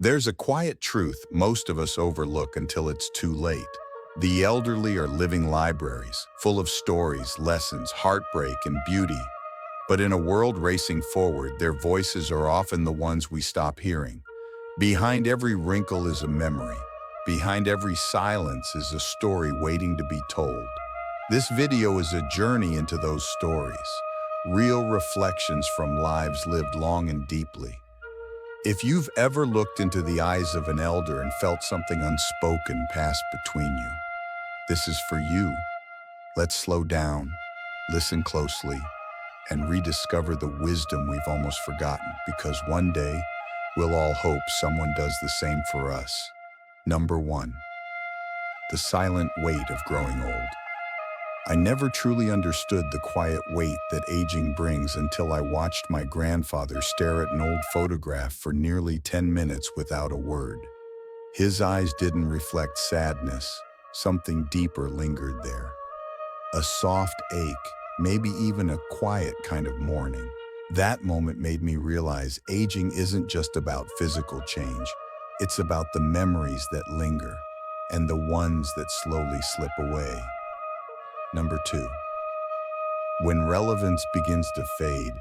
There's a quiet truth most of us overlook until it's too late. The elderly are living libraries, full of stories, lessons, heartbreak, and beauty. But in a world racing forward, their voices are often the ones we stop hearing. Behind every wrinkle is a memory. Behind every silence is a story waiting to be told. This video is a journey into those stories, real reflections from lives lived long and deeply. If you've ever looked into the eyes of an elder and felt something unspoken pass between you, this is for you. Let's slow down, listen closely, and rediscover the wisdom we've almost forgotten, because one day we'll all hope someone does the same for us. Number 1. The silent weight of growing old. I never truly understood the quiet weight that aging brings until I watched my grandfather stare at an old photograph for nearly 10 minutes without a word. His eyes didn't reflect sadness. Something deeper lingered there. A soft ache, maybe even a quiet kind of mourning. That moment made me realize aging isn't just about physical change. It's about the memories that linger and the ones that slowly slip away. Number 2. When relevance begins to fade.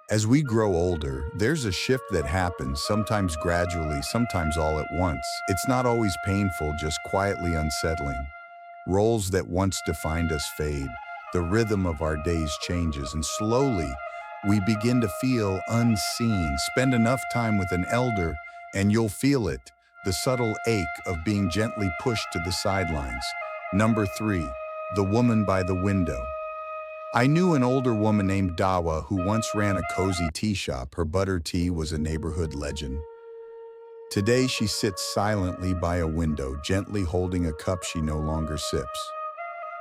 As we grow older, there's a shift that happens, sometimes gradually, sometimes all at once. It's not always painful, just quietly unsettling. Roles that once defined us fade. The rhythm of our days changes, and slowly we begin to feel unseen. Spend enough time with an elder and you'll feel it, the subtle ache of being gently pushed to the sidelines. Number 3. The woman by the window. I knew an older woman named Dawa who once ran a cozy tea shop. Her butter tea was a neighborhood legend. Today she sits silently by a window, gently holding a cup she no longer sips.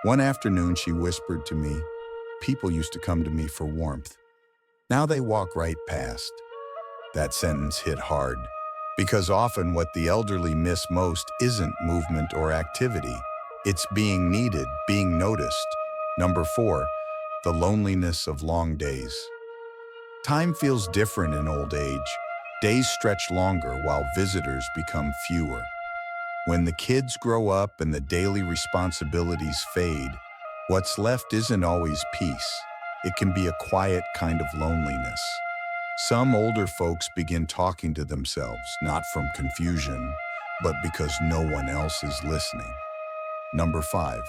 One afternoon she whispered to me, "People used to come to me for warmth. Now they walk right past." That sentence hit hard, because often what the elderly miss most isn't movement or activity. It's being needed, being noticed. Number 4. The loneliness of long days. Time feels different in old age. Days stretch longer while visitors become fewer. When the kids grow up and the daily responsibilities fade, what's left isn't always peace. It can be a quiet kind of loneliness. Some older folks begin talking to themselves, not from confusion, but because no one else is listening. Number 5.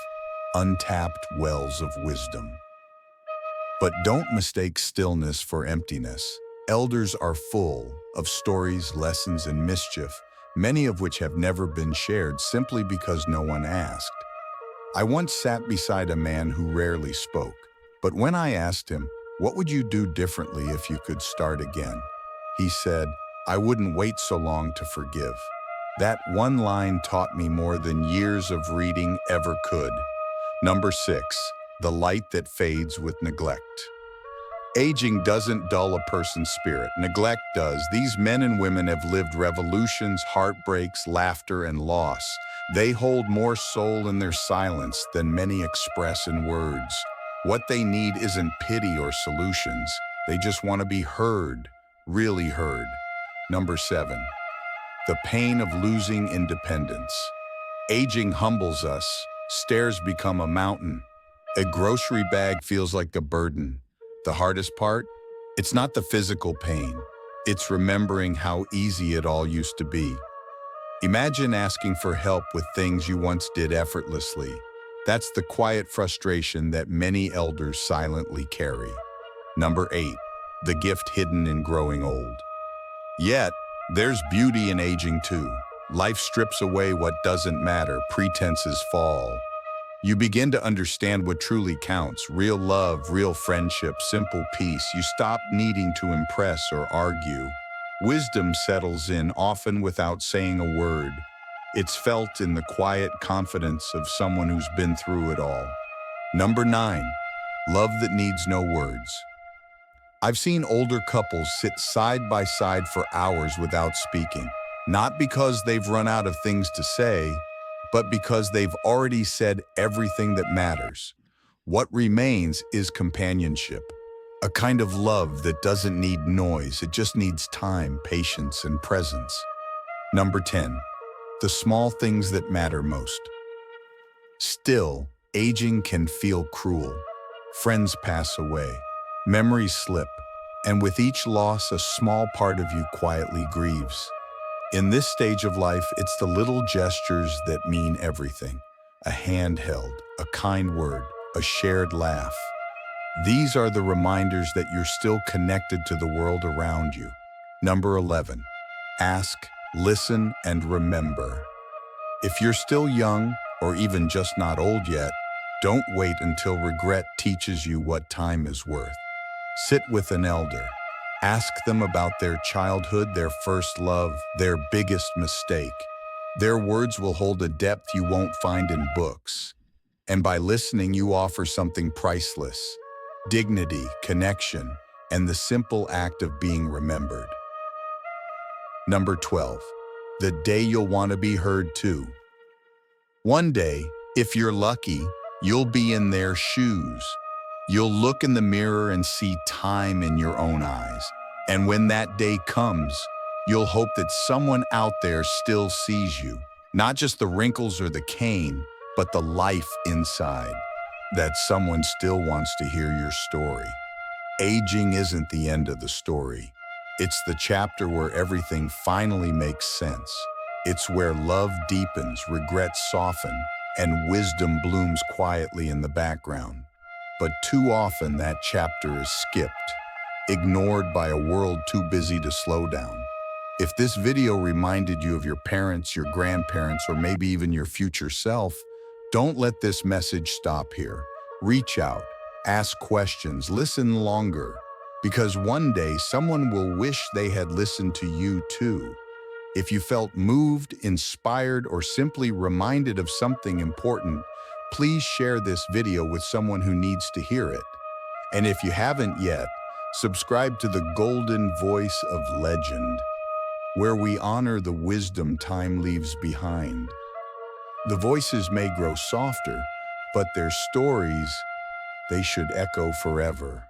Untapped wells of wisdom. But don't mistake stillness for emptiness. Elders are full of stories, lessons, and mischief, many of which have never been shared simply because no one asked. I once sat beside a man who rarely spoke, but when I asked him, "What would you do differently if you could start again?" he said, "I wouldn't wait so long to forgive." That one line taught me more than years of reading ever could. Number 6. The light that fades with neglect. Aging doesn't dull a person's spirit. Neglect does. These men and women have lived revolutions, heartbreaks, laughter, and loss. They hold more soul in their silence than many express in words. What they need isn't pity or solutions. They just want to be heard, really heard. Number 7. The pain of losing independence. Aging humbles us. Stairs become a mountain. A grocery bag feels like a burden. The hardest part? It's not the physical pain. It's remembering how easy it all used to be. Imagine asking for help with things you once did effortlessly. That's the quiet frustration that many elders silently carry. Number 8. The gift hidden in growing old. Yet, there's beauty in aging too. Life strips away what doesn't matter, pretenses fall. You begin to understand what truly counts: real love, real friendship, simple peace. You stop needing to impress or argue. Wisdom settles in, often without saying a word. It's felt in the quiet confidence of someone who's been through it all. Number 9. Love that needs no words. I've seen older couples sit side by side for hours without speaking, not because they've run out of things to say, but because they've already said everything that matters. What remains is companionship, a kind of love that doesn't need noise. It just needs time, patience, and presence. Number 10. The small things that matter most. Still, aging can feel cruel. Friends pass away, memories slip, and with each loss, a small part of you quietly grieves. In this stage of life, it's the little gestures that mean everything. A hand held, a kind word, a shared laugh. These are the reminders that you're still connected to the world around you. Number 11. Ask, listen, and remember. If you're still young, or even just not old yet, don't wait until regret teaches you what time is worth. Sit with an elder. Ask them about their childhood, their first love, their biggest mistake. Their words will hold a depth you won't find in books. And by listening, you offer something priceless: dignity, connection, and the simple act of being remembered. Number 12. The day you'll want to be heard too. One day, if you're lucky, you'll be in their shoes. You'll look in the mirror and see time in your own eyes. And when that day comes, you'll hope that someone out there still sees you. Not just the wrinkles or the cane, but the life inside. That someone still wants to hear your story. Aging isn't the end of the story. It's the chapter where everything finally makes sense. It's where love deepens, regrets soften, and wisdom blooms quietly in the background. But too often that chapter is skipped, ignored by a world too busy to slow down. If this video reminded you of your parents, your grandparents, or maybe even your future self, don't let this message stop here. Reach out, ask questions, listen longer, because one day someone will wish they had listened to you too. If you felt moved, inspired, or simply reminded of something important, please share this video with someone who needs to hear it. And if you haven't yet, subscribe to the Golden Voice of Legend, where we honor the wisdom time leaves behind. The voices may grow softer, but their stories, they should echo forever.